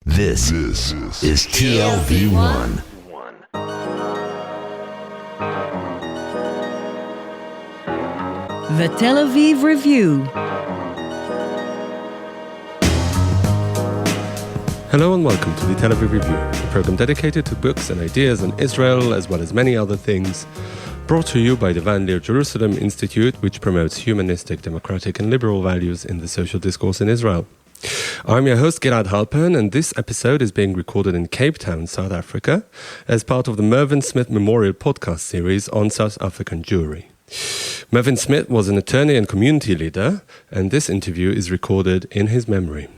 This is TLV1. The Tel Aviv Review. Hello and welcome to the Tel Aviv Review, a program dedicated to books and ideas on Israel as well as many other things, brought to you by the Van Leer Jerusalem Institute, which promotes humanistic, democratic and liberal values in the social discourse in Israel. I'm your host Gilad Halpern, and this episode is being recorded in Cape Town, South Africa, as part of the Mervyn Smith Memorial podcast series on South African Jewry. Mervyn Smith was an attorney and community leader, and this interview is recorded in his memory.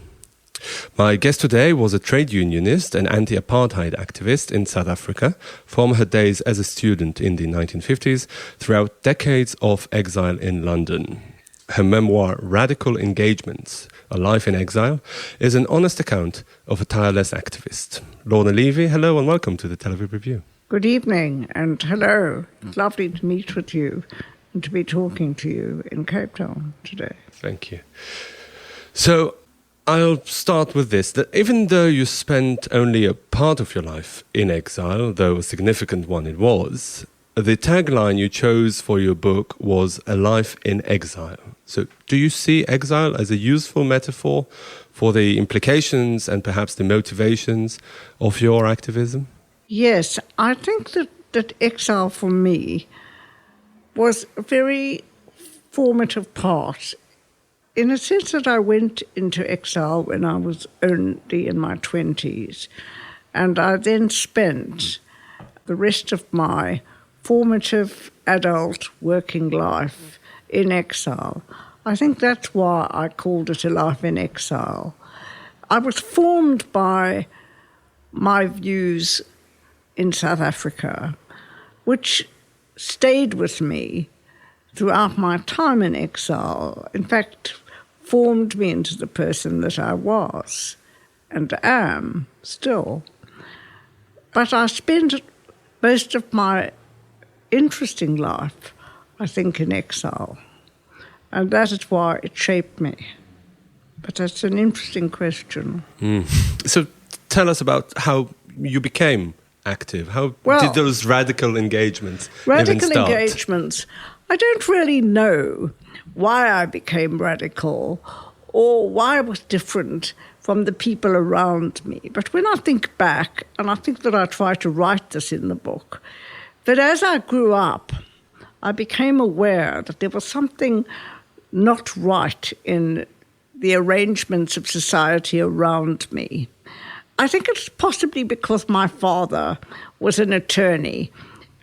My guest today was a trade unionist and anti-apartheid activist in South Africa from her days as a student in the 1950s throughout decades of exile in London. Her memoir, Radical Engagements, A Life in Exile, is an honest account of a tireless activist. Lorna Levy, hello and welcome to the Tel Aviv Review. Good evening and hello. It's lovely to meet with you and to be talking to you in Cape Town today. Thank you. So I'll start with this, that even though you spent only a part of your life in exile, though a significant one it was, the tagline you chose for your book was A Life in Exile. So do you see exile as a useful metaphor for the implications and perhaps the motivations of your activism? Yes, I think that exile for me was a very formative part, in a sense that I went into exile when I was only in my 20s, and I then spent the rest of my formative adult working life in exile. I think that's why I called it A Life in Exile. I was formed by my views in South Africa, which stayed with me throughout my time in exile. In fact, formed me into the person that I was and am still. But I spent most of my interesting life, I think, in exile. And that is why it shaped me. But that's an interesting question. So tell us about how you became active. How did those radical engagements even start? Engagements, I don't really know why I became radical or why I was different from the people around me. But when I think back, and I think that I try to write this in the book, that as I grew up, I became aware that there was something not right in the arrangements of society around me. I think it's possibly because my father was an attorney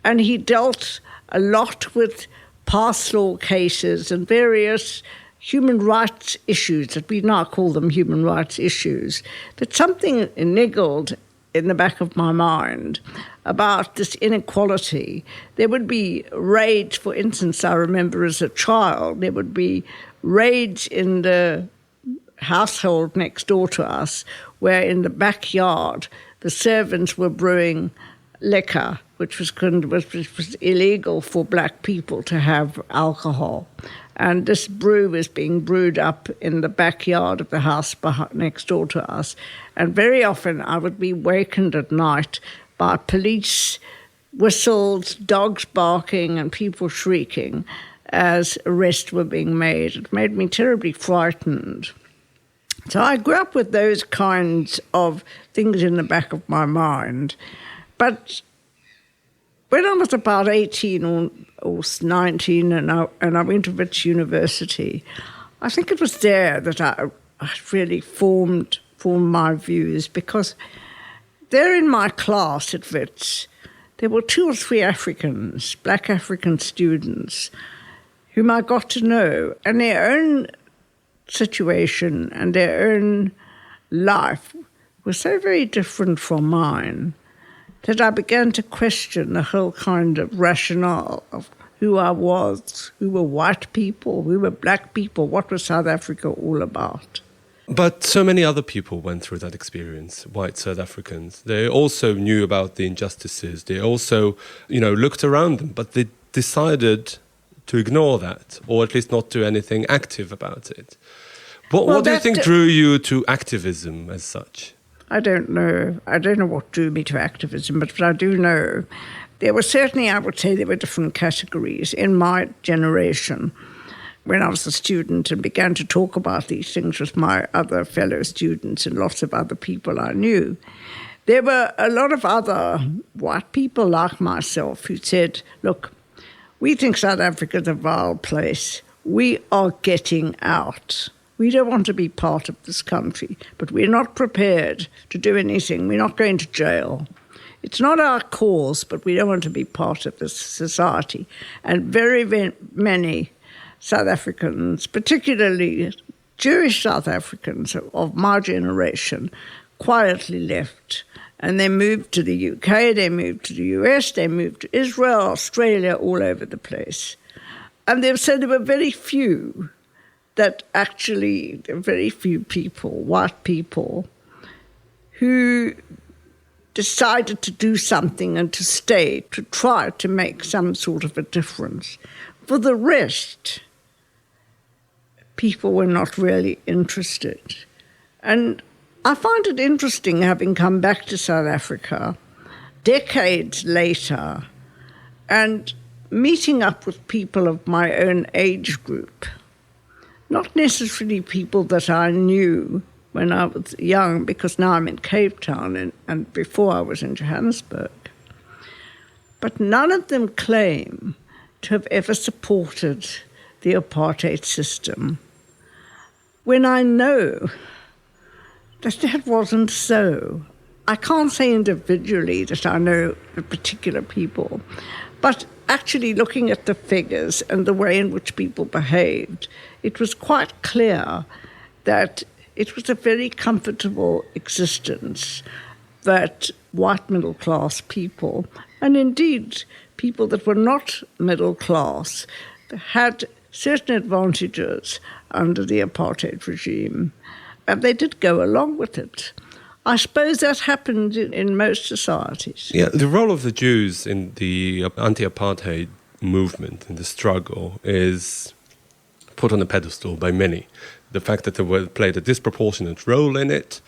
and he dealt a lot with past law cases and various human rights issues, that we now call them human rights issues, that something niggled in the back of my mind about this inequality. There would be raids, for instance, I remember as a child, there would be raids in the household next door to us, where in the backyard the servants were brewing liquor, which was illegal for black people to have alcohol. And this brew was being brewed up in the backyard of the house next door to us. And very often I would be wakened at night by police whistles, dogs barking, and people shrieking as arrests were being made. It made me terribly frightened. So I grew up with those kinds of things in the back of my mind. But when I was about 18 or 19 and I went to Wits University, I think it was there that I really formed my views, because there in my class at Wits, there were 2 or 3 Africans, black African students, whom I got to know, and their own situation and their own life was so very different from mine that I began to question the whole kind of rationale of who I was, who were white people, who were black people, what was South Africa all about. But so many other people went through that experience, white South Africans. They also knew about the injustices. They also, looked around them, but they decided to ignore that, or at least not do anything active about it. What do you think drew you to activism as such? I don't know. I don't know what drew me to activism, but I do know there were certainly, I would say, there were different categories in my generation. When I was a student and began to talk about these things with my other fellow students and lots of other people I knew, there were a lot of other white people like myself who said, look, we think South Africa's a vile place. We are getting out. We don't want to be part of this country, but we're not prepared to do anything. We're not going to jail. It's not our cause, but we don't want to be part of this society. And very, very many South Africans, particularly Jewish South Africans of my generation, quietly left. And they moved to the UK, they moved to the US, they moved to Israel, Australia, all over the place. And so there were very few very few people, white people, who decided to do something and to stay, to try to make some sort of a difference. For the rest, people were not really interested. And I find it interesting, having come back to South Africa decades later and meeting up with people of my own age group, not necessarily people that I knew when I was young, because now I'm in Cape Town and before I was in Johannesburg. But none of them claim to have ever supported the apartheid system, when I know that wasn't so. I can't say individually that I know the particular people, but actually looking at the figures and the way in which people behaved, it was quite clear that it was a very comfortable existence that white middle-class people, and indeed people that were not middle class, had certain advantages under the apartheid regime. And they did go along with it. I suppose that happened in most societies. Yeah, the role of the Jews in the anti-apartheid movement, in the struggle, is put on a pedestal by many. The fact that they played a disproportionate role in it.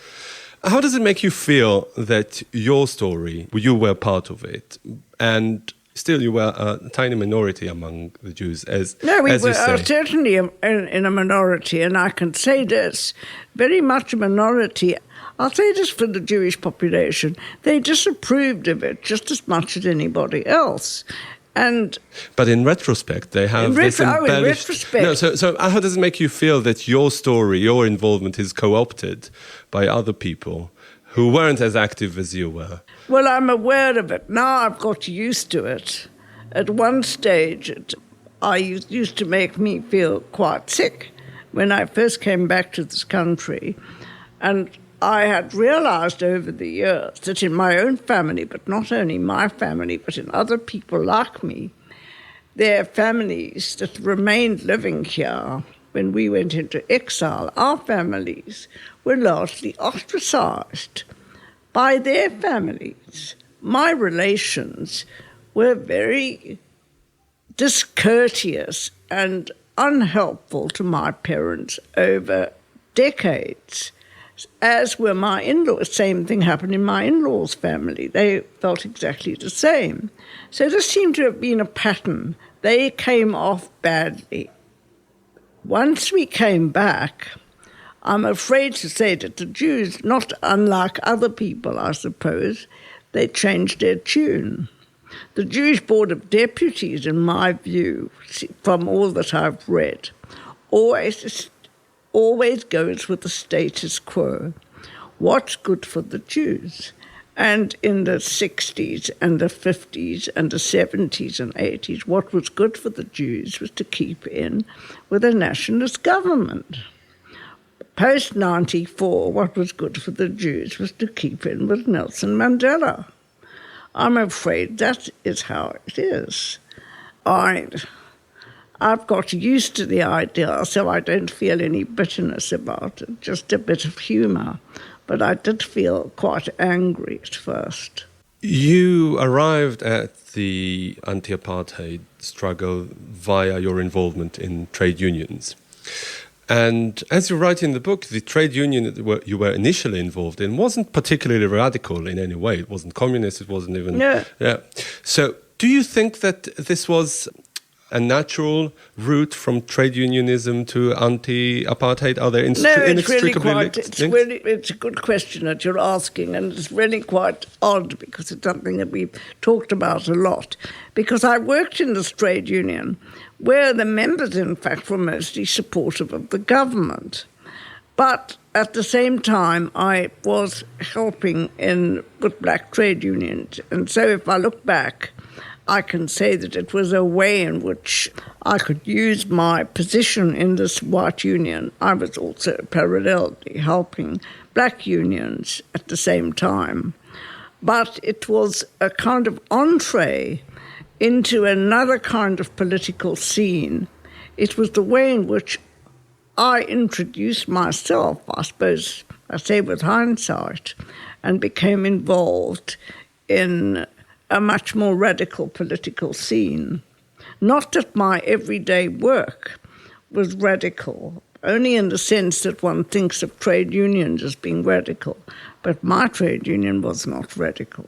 How does it make you feel that your story, you were part of it, and still you were a tiny minority among the Jews, No, we as were certainly in a minority, and I can say this, very much a minority. I'll say this for the Jewish population. They disapproved of it just as much as anybody else. But in retrospect, they have this embellished... in retrospect. No, so how does it make you feel that your story, your involvement is co-opted by other people who weren't as active as you were? Well, I'm aware of it. Now I've got used to it. At one stage, it used to make me feel quite sick when I first came back to this country. And I had realized over the years that in my own family, but not only my family, but in other people like me, there are families that remained living here. When we went into exile, our families were largely ostracized by their families. My relations were very discourteous and unhelpful to my parents over decades, as were my in-laws. Same thing happened in my in-laws' family. They felt exactly the same. So this seemed to have been a pattern. They came off badly. Once we came back, I'm afraid to say that the Jews, not unlike other people, I suppose, they changed their tune. The Jewish Board of Deputies, in my view, from all that I've read, always goes with the status quo. What's good for the Jews? And in the 60s and the 50s and the 70s and 80s, what was good for the Jews was to keep in with a nationalist government. Post-94, what was good for the Jews was to keep in with Nelson Mandela. I'm afraid that is how it is. I've got used to the idea, so I don't feel any bitterness about it, just a bit of humour. But I did feel quite angry at first. You arrived at the anti-apartheid struggle via your involvement in trade unions. And as you write in the book, the trade union that you were initially involved in wasn't particularly radical in any way. It wasn't communist, it wasn't even... No. Yeah. So do you think that this was a natural route from trade unionism to anti-apartheid? Are they inextricably linked? It's a good question that you're asking, and it's really quite odd because it's something that we've talked about a lot. Because I worked in this trade union where the members, in fact, were mostly supportive of the government. But at the same time, I was helping with black trade unions. And so if I look back, I can say that it was a way in which I could use my position in this white union. I was also parallelly helping black unions at the same time. But it was a kind of entree into another kind of political scene. It was the way in which I introduced myself, I suppose, I say with hindsight, and became involved in a much more radical political scene. Not that my everyday work was radical, only in the sense that one thinks of trade unions as being radical, but my trade union was not radical.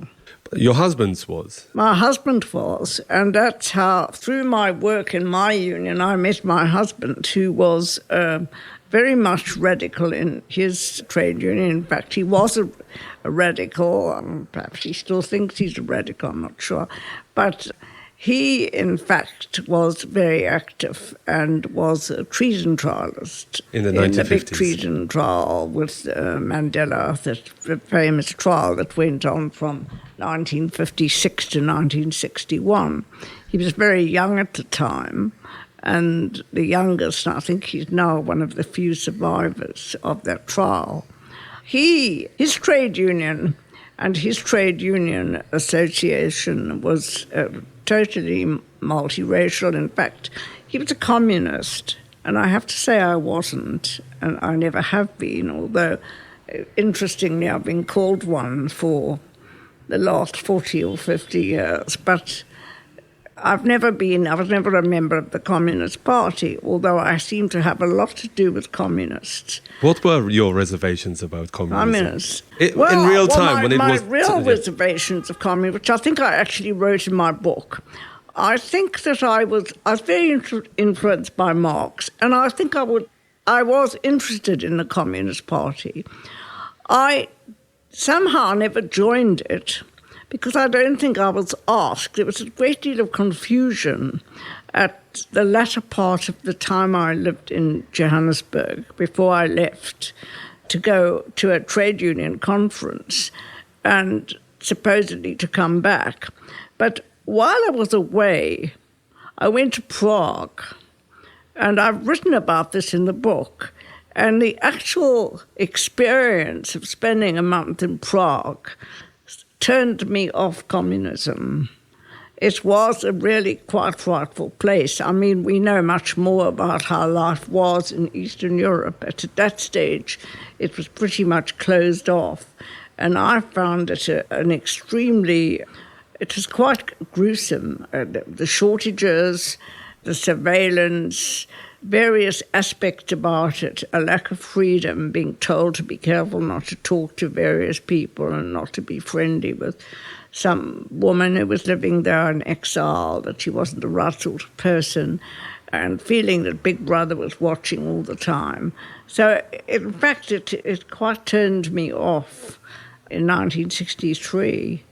Your husband's was? My husband was, and that's how, through my work in my union, I met my husband, who was very much radical in his trade union. In fact, he was a radical. Perhaps he still thinks he's a radical, I'm not sure. But he, in fact, was very active and was a treason trialist. In the 1950s. In the big treason trial with Mandela, the famous trial that went on from 1956 to 1961. He was very young at the time, and the youngest, I think he's now one of the few survivors of that trial. His trade union and his trade union association was totally multiracial. In fact, he was a communist, and I have to say I wasn't, and I never have been, although, interestingly, I've been called one for the last 40 or 50 years, but I was never a member of the Communist Party, although I seem to have a lot to do with communists. What were your reservations about communism? Communists. In real time, when it was... My real reservations of communism, which I think I actually wrote in my book, I think that I was very influenced by Marx, and I think I was interested in the Communist Party. I somehow never joined it, because I don't think I was asked. There was a great deal of confusion at the latter part of the time I lived in Johannesburg, before I left to go to a trade union conference and supposedly to come back. But while I was away, I went to Prague, and I've written about this in the book. And the actual experience of spending a month in Prague turned me off communism. It was a really quite frightful place. I mean, we know much more about how life was in Eastern Europe, but at that stage, it was pretty much closed off. And I found it it was quite gruesome. The shortages, the surveillance, various aspects about it, a lack of freedom, being told to be careful not to talk to various people and not to be friendly with some woman who was living there in exile, that she wasn't the right sort of person, and feeling that Big Brother was watching all the time. So, in fact, it quite turned me off in 1963.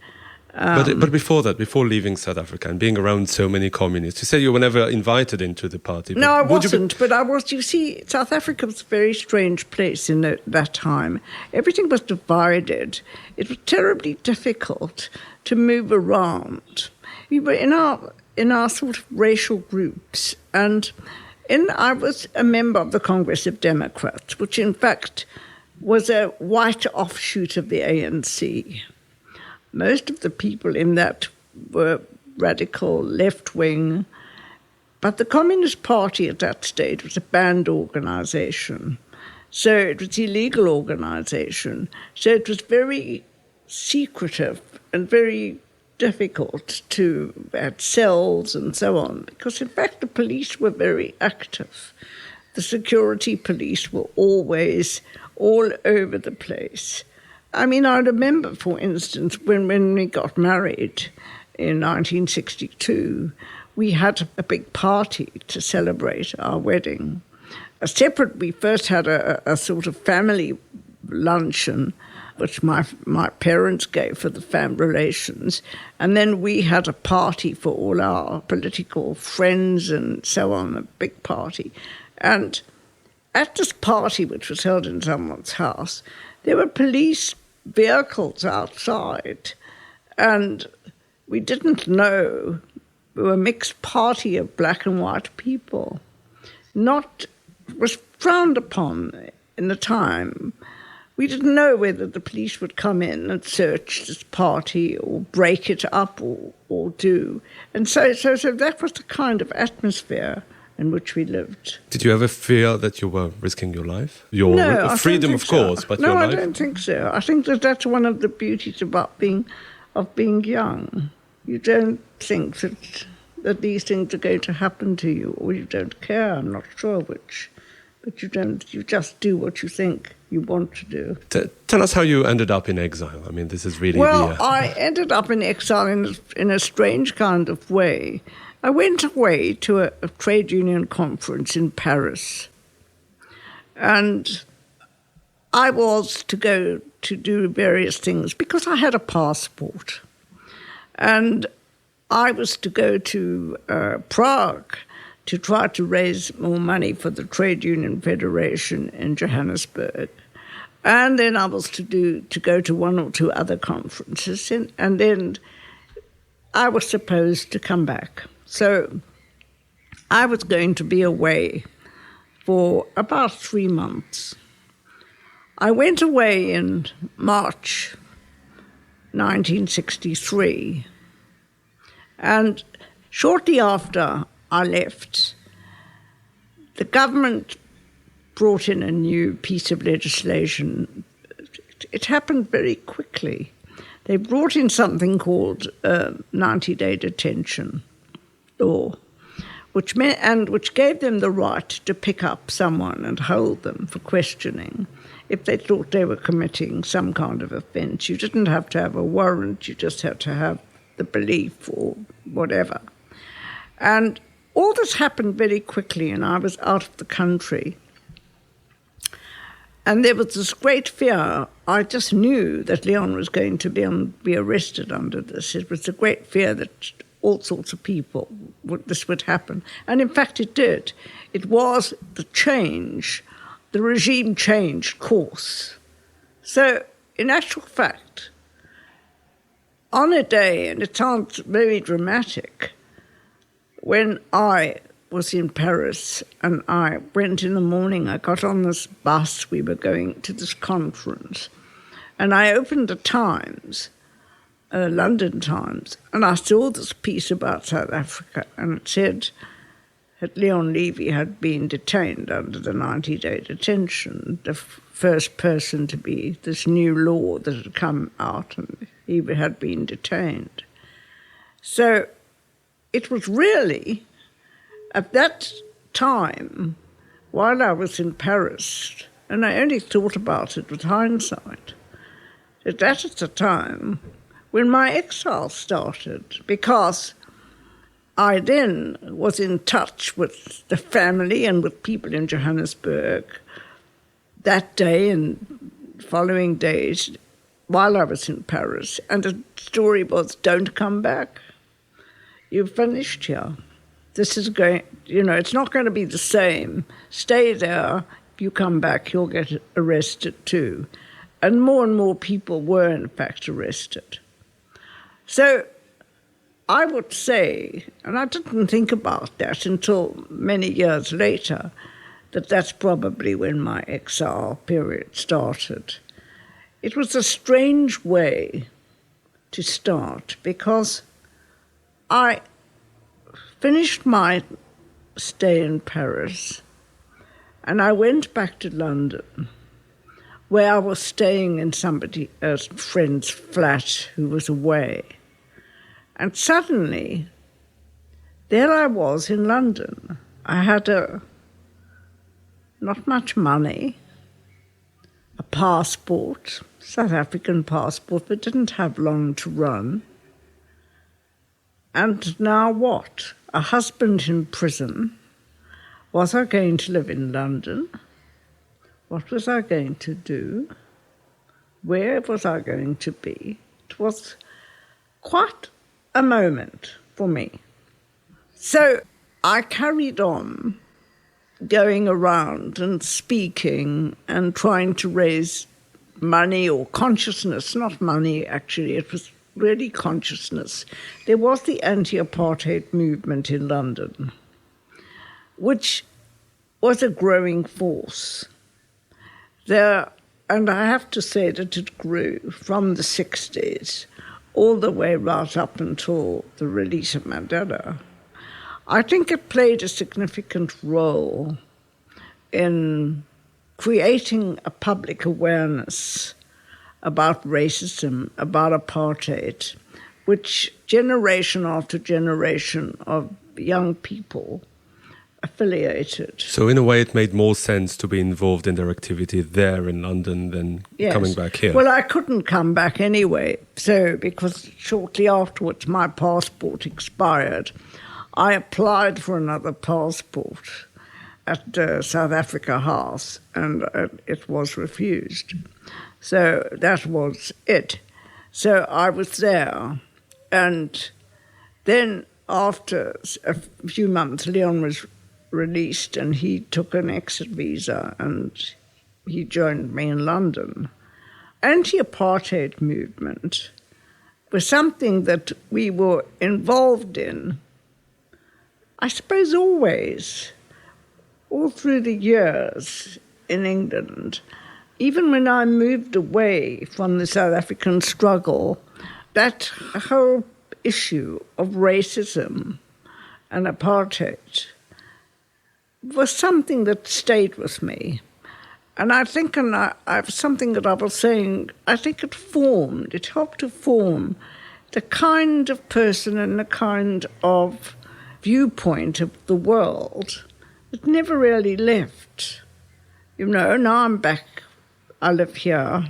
But before that, before leaving South Africa and being around so many communists, you said you were never invited into the party. No, I wasn't, but I was. You see, South Africa was a very strange place in that time. Everything was divided. It was terribly difficult to move around. We were in our sort of racial groups, and I was a member of the Congress of Democrats, which in fact was a white offshoot of the ANC. Most of the people in that were radical, left-wing, but the Communist Party at that stage was a banned organization. So it was an illegal organization. So it was very secretive and very difficult to add cells and so on, because in fact the police were very active. the security police were always all over the place. I mean, I remember, for instance, when we got married in 1962, we had a big party to celebrate our wedding. We first had a sort of family luncheon, which my parents gave for the family relations. And then we had a party for all our political friends and so on, a big party. And at this party, which was held in someone's house, there were police vehicles outside. And we didn't know. We were a mixed party of black and white people. It was frowned upon in the time. We didn't know whether the police would come in and search this party or break it up or do. And so that was the kind of atmosphere in which we lived. Did you ever feel that you were risking your life? Your freedom, of course, but your life? No, I don't think so. I think that's one of the beauties about being young. You don't think that these things are going to happen to you, or you don't care. I'm not sure which. But you just do what you think you want to do. Tell us how you ended up in exile. I mean, this is really I ended up in exile in a strange kind of way. I went away to a trade union conference in Paris. And I was to go to do various things because I had a passport. And I was to go to Prague to try to raise more money for the Trade Union Federation in Johannesburg. And then I was to go to one or two other conferences, and then I was supposed to come back. So I was going to be away for about 3 months. I went away in March 1963, and shortly after I left, the government brought in a new piece of legislation. It happened very quickly. They brought in something called 90-day detention law, which gave them the right to pick up someone and hold them for questioning if they thought they were committing some kind of offence. You didn't have to have a warrant, you just had to have the belief or whatever. And all this happened very quickly, and I was out of the country. And there was this great fear. I just knew that Leon was going to be arrested under this. It was a great fear that all sorts of people, this would happen. And in fact, it did. It was the change. The regime changed course. So, in actual fact, on a day, and it sounds very dramatic, when I was in Paris and I went in the morning, I got on this bus, we were going to this conference, and I opened the Times, London Times, and I saw this piece about South Africa, and it said that Lorna Levy had been detained under the 90-day detention, the first person to be this new law that had come out, and he had been detained. So it was really, at that time, while I was in Paris, and I only thought about it with hindsight, that is the time when my exile started, because I then was in touch with the family and with people in Johannesburg that day and following days while I was in Paris. And the story was, don't come back. You've finished here. This is going, it's not going to be the same. Stay there. If you come back, you'll get arrested too. And more people were, in fact, arrested. So I would say, and I didn't think about that until many years later, that that's probably when my exile period started. It was a strange way to start because I finished my stay in Paris and I went back to London, where I was staying in a friend's flat who was away. And suddenly, there I was in London. I had a not much money, a passport, South African passport, but didn't have long to run. And now what? A husband in prison. Was I going to live in London? What was I going to do? Where was I going to be? It was quite a moment for me. So I carried on going around and speaking and trying to raise money or consciousness, not money actually, it was really consciousness. There was the anti-apartheid movement in London, which was a growing force. And I have to say that it grew from the 60s all the way right up until the release of Mandela. I think it played a significant role in creating a public awareness about racism, about apartheid, which generation after generation of young people affiliated. So in a way it made more sense to be involved in their activity there in London than coming back here. Well, I couldn't come back anyway, because shortly afterwards my passport expired. I applied for another passport at South Africa House, and it was refused. So that was it. So I was there, and then after a few months, Leon was released, and he took an exit visa, and he joined me in London. Anti-apartheid movement was something that we were involved in, I suppose always, all through the years in England. Even when I moved away from the South African struggle, that whole issue of racism and apartheid was something that stayed with me. And I think, something that I was saying, I think it helped to form the kind of person and the kind of viewpoint of the world that never really left. Now I'm back, I live here.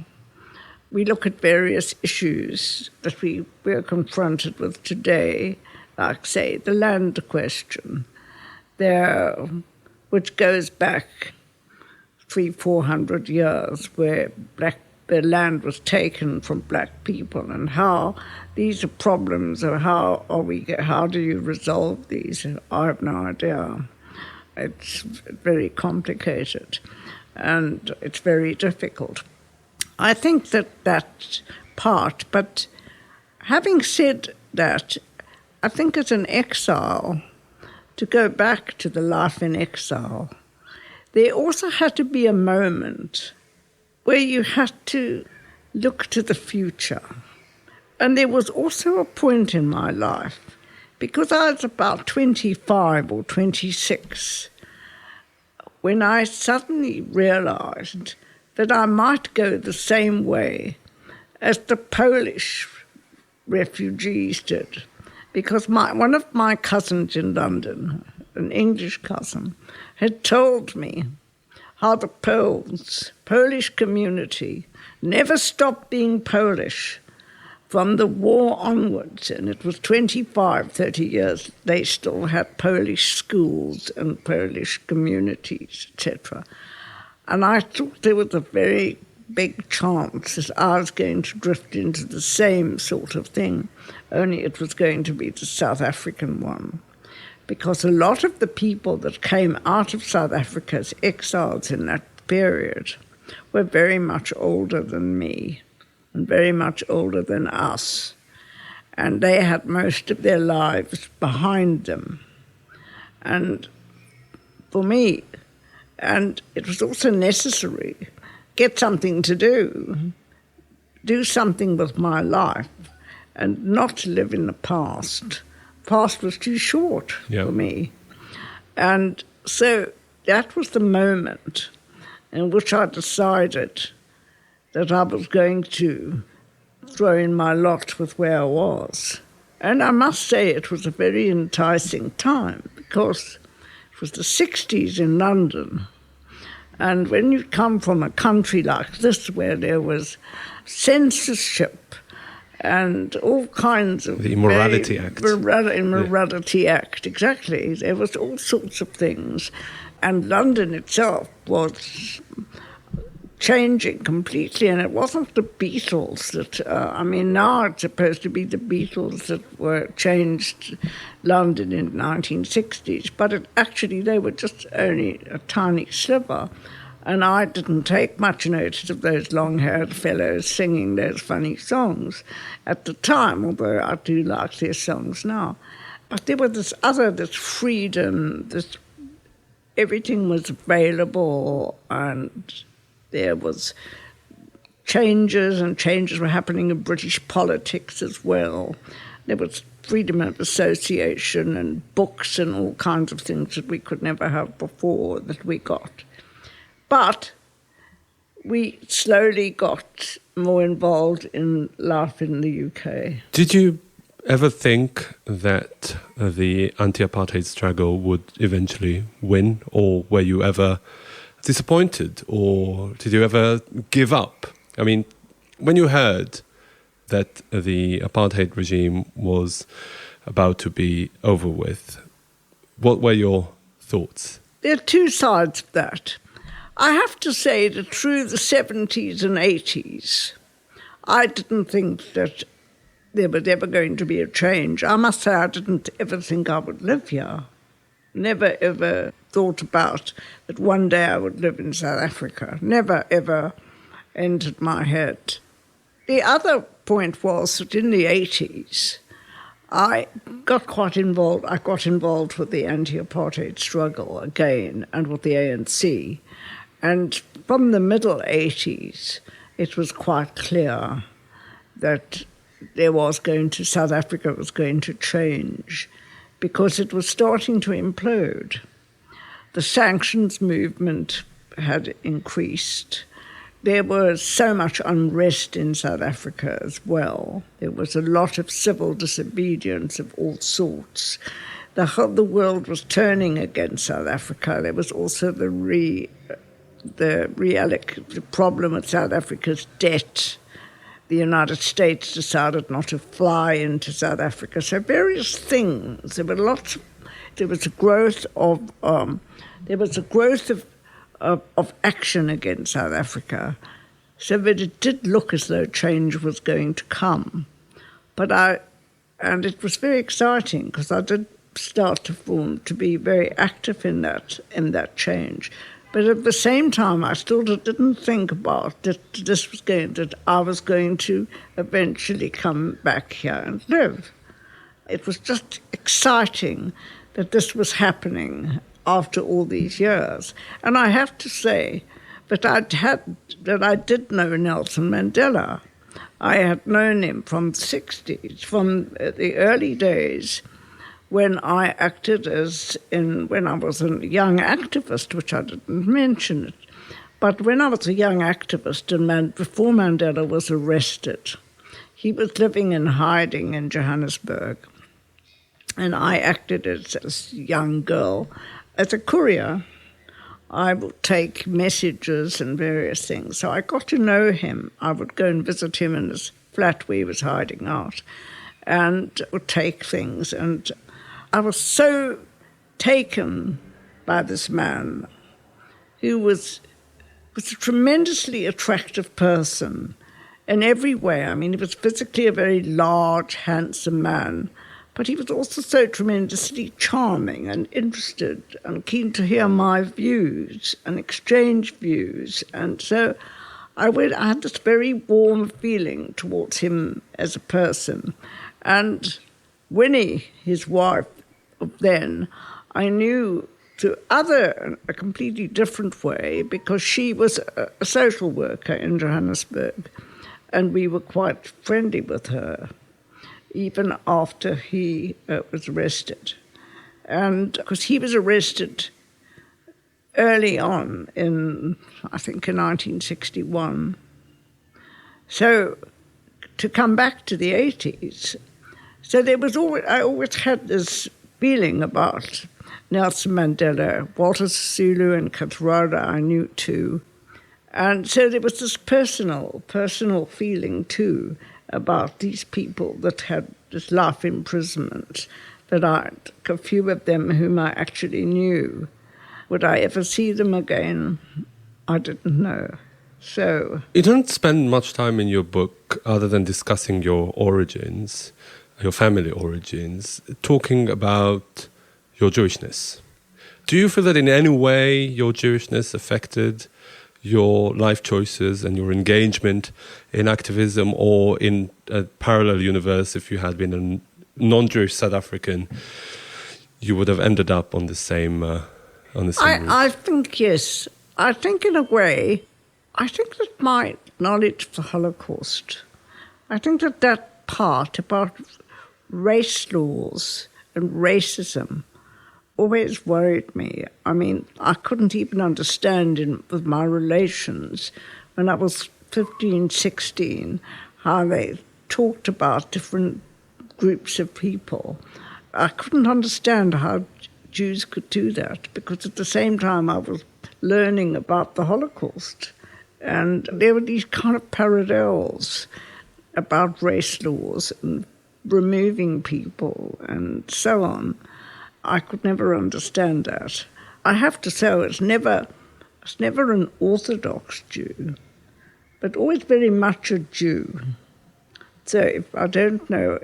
We look at various issues that we're confronted with today, like, say, the land question, which goes back 300-400 years, where the land was taken from black people, and how these are problems, or how do you resolve these? I have no idea. It's very complicated, and it's very difficult. I think that part, but having said that, I think as an exile, to go back to the life in exile, there also had to be a moment where you had to look to the future. And there was also a point in my life, because I was about 25 or 26, when I suddenly realized that I might go the same way as the Polish refugees did. Because one of my cousins in London, an English cousin, had told me how the Polish community, never stopped being Polish from the war onwards. And it was 25, 30 years, they still had Polish schools and Polish communities, etc. And I thought there was a very big chance that I was going to drift into the same sort of thing, only it was going to be the South African one. Because a lot of the people that came out of South Africa as exiles in that period were very much older than me and very much older than us. And they had most of their lives behind them. And for me, and it was also necessary, get something to do something with my life, and not live in the past. The past was too short for me. And so that was the moment in which I decided that I was going to throw in my lot with where I was. And I must say it was a very enticing time, because it was the 60s in London. And when you come from a country like this where there was censorship and all kinds of... The Immorality Act. Immorality Act, exactly. There was all sorts of things. And London itself was changing completely, and it wasn't the Beatles that... now it's supposed to be the Beatles that were changed London in the 1960s, but they were just only a tiny sliver. And I didn't take much notice of those long-haired fellows singing those funny songs at the time, although I do like their songs now. But there was this freedom, everything was available, and there was changes were happening in British politics as well. There was freedom of association and books and all kinds of things that we could never have before that we got. But we slowly got more involved in life in the UK. Did you ever think that the anti-apartheid struggle would eventually win, or were you ever disappointed, or did you ever give up? I mean, when you heard that the apartheid regime was about to be over with, what were your thoughts? There are two sides of that. I have to say that through the 70s and 80s, I didn't think that there was ever going to be a change. I must say I didn't ever think I would live here. Never ever thought about that one day I would live in South Africa. Never ever entered my head. The other point was that in the 80s, I got involved with the anti-apartheid struggle again and with the ANC. And from the middle 80s, it was quite clear that South Africa was going to change because it was starting to implode. The sanctions movement had increased. There was so much unrest in South Africa as well. There was a lot of civil disobedience of all sorts. The world was turning against South Africa. There was also the problem with South Africa's debt. The United States decided not to fly into South Africa. So various things. There was a growth of action against South Africa, so that it did look as though change was going to come. And it was very exciting because I did start to be very active in that change. But at the same time, I still didn't think about that I was going to eventually come back here and live. It was just exciting that this was happening after all these years. And I have to say that I did know Nelson Mandela. I had known him from the 60s, from the early days when I acted when I was a young activist, which I didn't mention it. But when I was a young activist and before Mandela was arrested, he was living in hiding in Johannesburg. And I acted as a young girl as a courier. I would take messages and various things. So I got to know him. I would go and visit him in his flat where he was hiding out and would take things. And I was so taken by this man who was a tremendously attractive person in every way. I mean, he was physically a very large, handsome man, but he was also so tremendously charming and interested and keen to hear my views and exchange views. And so I had this very warm feeling towards him as a person. And Winnie, his wife of then, I knew a completely different way because she was a social worker in Johannesburg, and we were quite friendly with her, even after he was arrested. And because he was arrested early on I think in 1961. So to come back to the 80s, so I always had this feeling about Nelson Mandela, Walter Sisulu and Katwada I knew too. And so there was this personal feeling too about these people that had this life imprisonment, that a few of them whom I actually knew. Would I ever see them again? I didn't know. So you don't spend much time in your book, other than discussing your origins, your family origins, talking about your Jewishness. Do you feel that in any way your Jewishness affected your life choices and your engagement in activism, or in a parallel universe, if you had been a non-Jewish South African, you would have ended up on the same route? I think, yes. I think in a way, I think that my knowledge of the Holocaust, I think that part about race laws and racism always worried me. I mean, I couldn't even understand with my relations when I was 15, 16, how they talked about different groups of people. I couldn't understand how Jews could do that, because at the same time I was learning about the Holocaust. And there were these kind of parallels about race laws and removing people and so on. I could never understand that. I have to say, I was never an Orthodox Jew, but always very much a Jew. So if I don't know,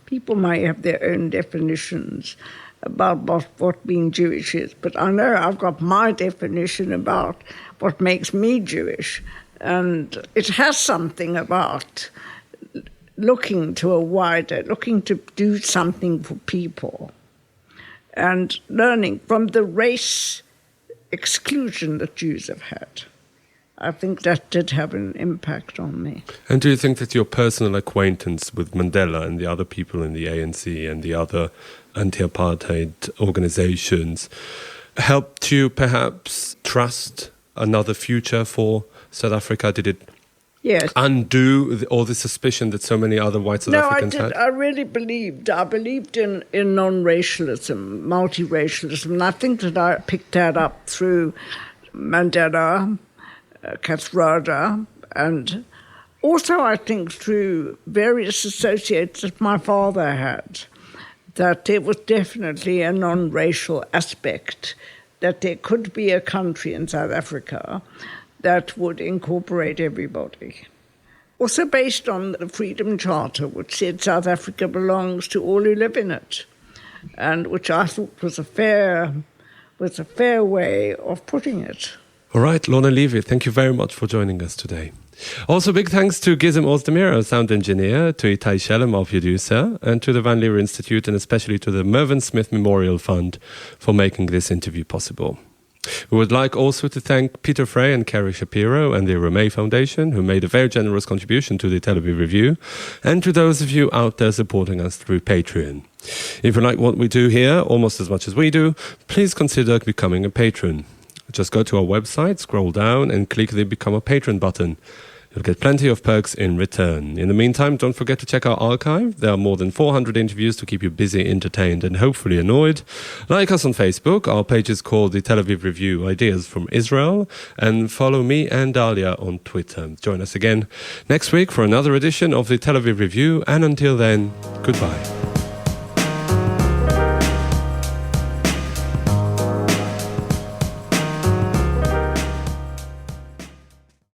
people may have their own definitions about what being Jewish is, but I know I've got my definition about what makes me Jewish, and it has something about looking to do something for people, and learning from the race exclusion that Jews have had. I think that did have an impact on me. And do you think that your personal acquaintance with Mandela and the other people in the ANC and the other anti-apartheid organizations helped you perhaps trust another future for South Africa? Did it undo all the suspicion that so many other white South Africans had? I really believed. I believed in non-racialism, multiracialism, and I think that I picked that up through Mandela, Kathrada, and also I think through various associates that my father had, that there was definitely a non-racial aspect, that there could be a country in South Africa that would incorporate everybody. Also based on the Freedom Charter, which said South Africa belongs to all who live in it, and which I thought was a fair way of putting it. All right, Lorna Levy, thank you very much for joining us today. Also, big thanks to Gizem Ozdemir, our sound engineer, to Itai Shelem, our producer, and to the Van Leer Institute, and especially to the Mervyn Smith Memorial Fund for making this interview possible. We would like also to thank Peter Frey and Kerry Shapiro and the Romay Foundation, who made a very generous contribution to the Tel Aviv Review, and to those of you out there supporting us through Patreon. If you like what we do here almost as much as we do, please consider becoming a patron. Just go to our website, scroll down, and click the Become a Patron button. You'll get plenty of perks in return. In the meantime, don't forget to check our archive. There are more than 400 interviews to keep you busy, entertained, and hopefully annoyed. Like us on Facebook. Our page is called the Tel Aviv Review Ideas from Israel. And follow me and Dalia on Twitter. Join us again next week for another edition of the Tel Aviv Review. And until then, goodbye.